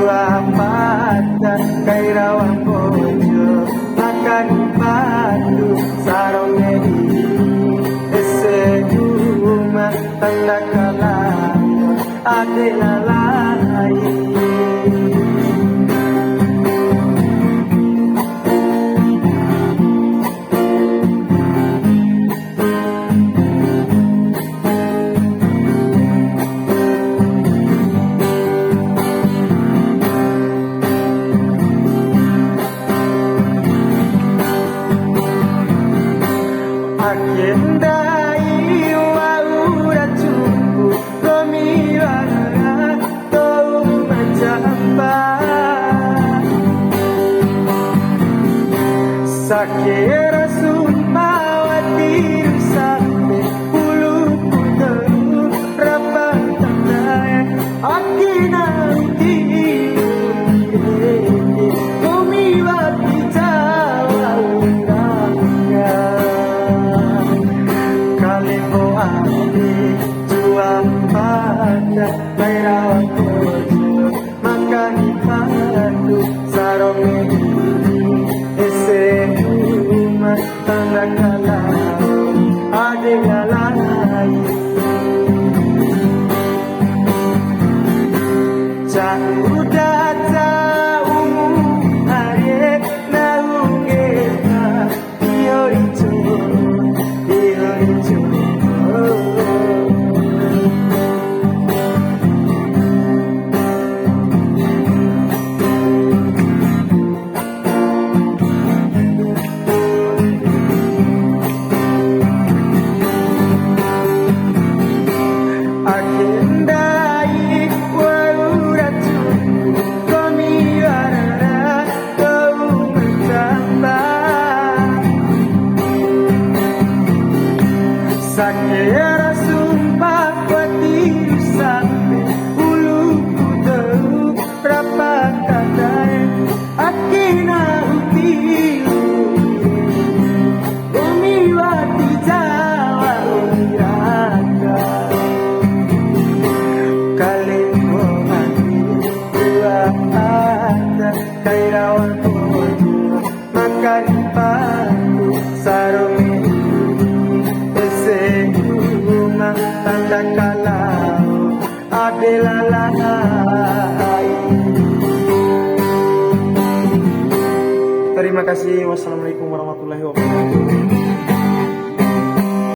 dua mata kay rawang bojo makan batu sarong edi ese rumah tanda kalah ade lalai. Akendai waura cukup gomilana tau majamba sakira sumpawati sampai bulu putih rabang tandai akina uti gomiwati jawa undangnya kalibo ade jua pada mayrawang bojo makani padu sarong ese rumah tanda kalau ade lalai. Jauh datang arek naungeta ioricho akendai waura cukup gomiwara tau bertambah sakira sumpah wati sampai ulu putih rapat kadai akina uti gomiwati jawa undanga kalibo ade dua ada kay rawang bojo makan batu sarong ese rumah tanda kalau ade lalai. Terima kasih. Wassalamualaikum warahmatullahi wabarakatuh.